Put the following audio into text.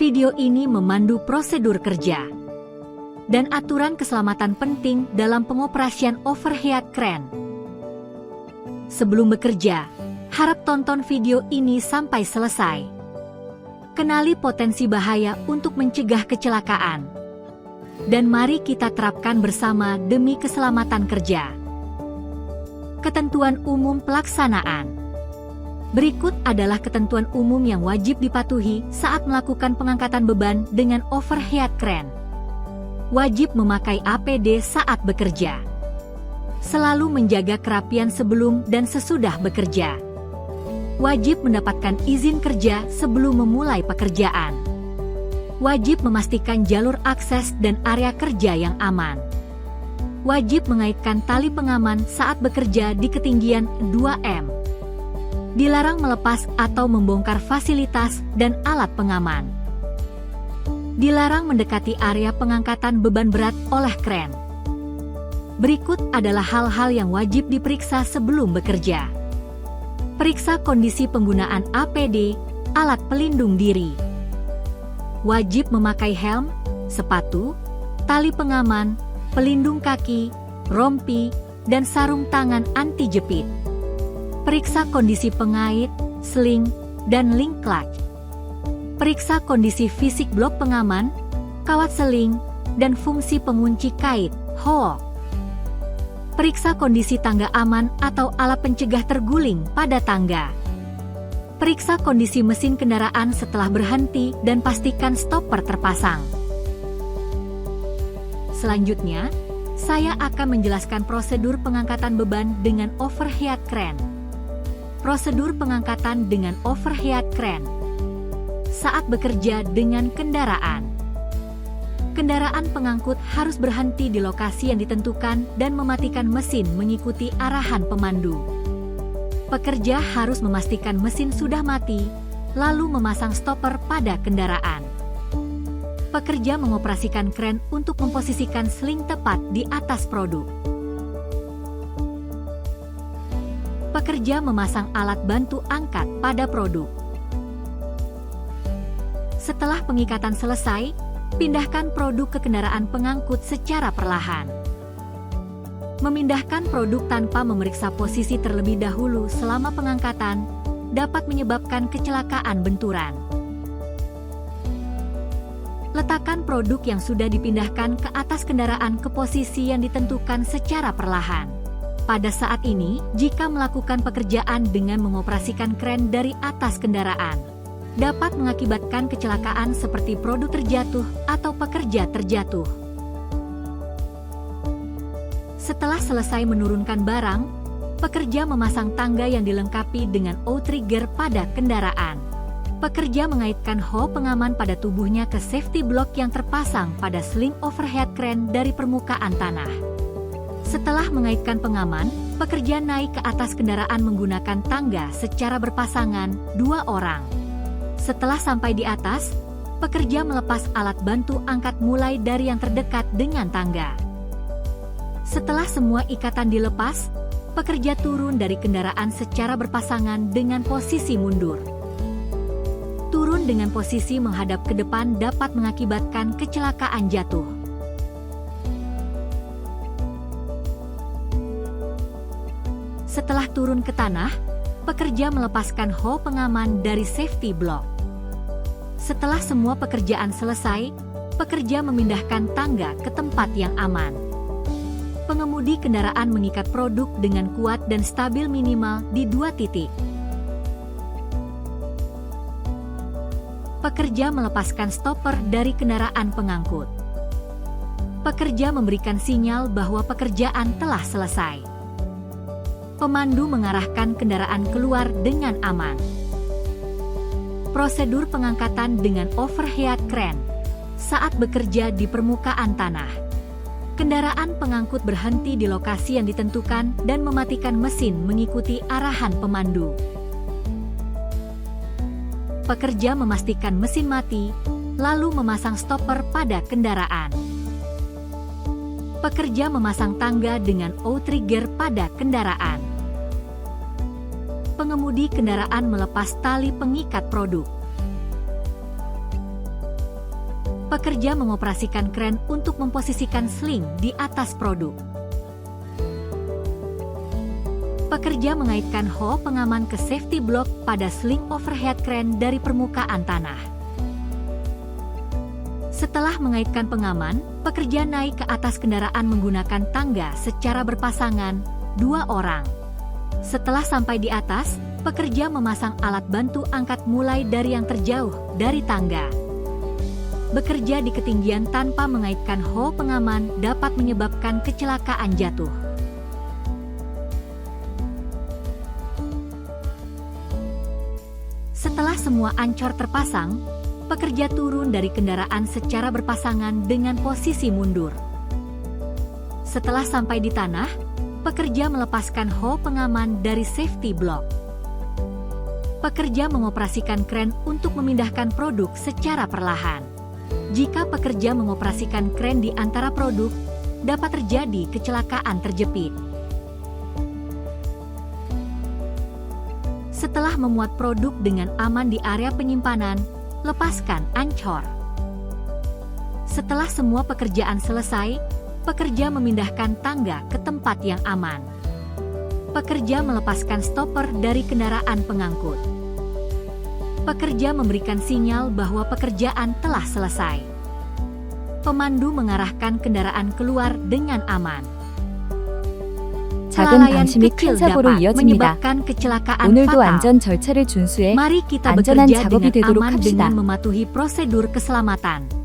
Video ini memandu prosedur kerja dan aturan keselamatan penting dalam pengoperasian overhead crane. Sebelum bekerja, harap tonton video ini sampai selesai. Kenali potensi bahaya untuk mencegah kecelakaan. Dan mari kita terapkan bersama demi keselamatan kerja. Ketentuan umum pelaksanaan. Berikut adalah ketentuan umum yang wajib dipatuhi saat melakukan pengangkatan beban dengan overhead crane. Wajib memakai APD saat bekerja. Selalu menjaga kerapian sebelum dan sesudah bekerja. Wajib mendapatkan izin kerja sebelum memulai pekerjaan. Wajib memastikan jalur akses dan area kerja yang aman. Wajib mengaitkan tali pengaman saat bekerja di ketinggian 2 m. Dilarang melepas atau membongkar fasilitas dan alat pengaman. Dilarang mendekati area pengangkatan beban berat oleh kren. Berikut adalah hal-hal yang wajib diperiksa sebelum bekerja. Periksa kondisi penggunaan APD, alat pelindung diri. Wajib memakai helm, sepatu, tali pengaman, pelindung kaki, rompi, dan sarung tangan anti jepit. Periksa kondisi pengait, sling, dan link clutch. Periksa kondisi fisik blok pengaman, kawat seling, dan fungsi pengunci kait, hook. Periksa kondisi tangga aman atau alat pencegah terguling pada tangga. Periksa kondisi mesin kendaraan setelah berhenti dan pastikan stopper terpasang. Selanjutnya, saya akan menjelaskan prosedur pengangkatan beban dengan overhead crane. Prosedur pengangkatan dengan overhead crane. Saat bekerja dengan kendaraan. Kendaraan pengangkut harus berhenti di lokasi yang ditentukan dan mematikan mesin mengikuti arahan pemandu. Pekerja harus memastikan mesin sudah mati, lalu memasang stopper pada kendaraan. Pekerja mengoperasikan kren untuk memposisikan sling tepat di atas produk. Pekerja memasang alat bantu angkat pada produk. Setelah pengikatan selesai, pindahkan produk ke kendaraan pengangkut secara perlahan. Memindahkan produk tanpa memeriksa posisi terlebih dahulu selama pengangkatan dapat menyebabkan kecelakaan benturan. Letakkan produk yang sudah dipindahkan ke atas kendaraan ke posisi yang ditentukan secara perlahan. Pada saat ini, jika melakukan pekerjaan dengan mengoperasikan kren dari atas kendaraan, dapat mengakibatkan kecelakaan seperti produk terjatuh atau pekerja terjatuh. Setelah selesai menurunkan barang, pekerja memasang tangga yang dilengkapi dengan outrigger pada kendaraan. Pekerja mengaitkan hook pengaman pada tubuhnya ke safety block yang terpasang pada sling overhead crane dari permukaan tanah. Setelah mengaitkan pengaman, pekerja naik ke atas kendaraan menggunakan tangga secara berpasangan, 2 orang. Setelah sampai di atas, pekerja melepas alat bantu angkat mulai dari yang terdekat dengan tangga. Setelah semua ikatan dilepas, pekerja turun dari kendaraan secara berpasangan dengan posisi mundur. Turun dengan posisi menghadap ke depan dapat mengakibatkan kecelakaan jatuh. Setelah turun ke tanah, pekerja melepaskan hook pengaman dari safety block. Setelah semua pekerjaan selesai, pekerja memindahkan tangga ke tempat yang aman. Pengemudi kendaraan mengikat produk dengan kuat dan stabil minimal di 2 titik. Pekerja melepaskan stopper dari kendaraan pengangkut. Pekerja memberikan sinyal bahwa pekerjaan telah selesai. Pemandu mengarahkan kendaraan keluar dengan aman. Prosedur pengangkatan dengan overhead crane. Saat bekerja di permukaan tanah, kendaraan pengangkut berhenti di lokasi yang ditentukan dan mematikan mesin mengikuti arahan pemandu. Pekerja memastikan mesin mati, lalu memasang stopper pada kendaraan. Pekerja memasang tangga dengan outrigger pada kendaraan. Pengemudi kendaraan melepas tali pengikat produk. pekerja mengoperasikan kren untuk memposisikan sling di atas produk. Pekerja mengaitkan hoe pengaman ke safety block pada sling overhead crane dari permukaan tanah. Setelah mengaitkan pengaman, pekerja naik ke atas kendaraan menggunakan tangga secara berpasangan, 2 orang. Setelah sampai di atas, pekerja memasang alat bantu angkat mulai dari yang terjauh dari tangga. Bekerja di ketinggian tanpa mengaitkan hoe pengaman dapat menyebabkan kecelakaan jatuh. Setelah semua ancor terpasang, pekerja turun dari kendaraan secara berpasangan dengan posisi mundur. Setelah sampai di tanah, pekerja melepaskan hoe pengaman dari safety block. Pekerja mengoperasikan kren untuk memindahkan produk secara perlahan. Jika pekerja mengoperasikan kren di antara produk, dapat terjadi kecelakaan terjepit. Setelah memuat produk dengan aman di area penyimpanan, lepaskan ancor. Setelah semua pekerjaan selesai, pekerja memindahkan tangga ke tempat yang aman. Pekerja melepaskan stopper dari kendaraan pengangkut. Pekerja memberikan sinyal bahwa pekerjaan telah selesai. Pemandu mengarahkan kendaraan keluar dengan aman. 작은 kelalaian 방심이 kecil 큰 사고로 dapat 이어집니다. menyebabkan kecelakaan 오늘도 fatal. 안전 절차를 준수해 Mari kita 안전한 bekerja 작업이 dengan 되도록 aman 합시다. dengan mematuhi prosedur keselamatan.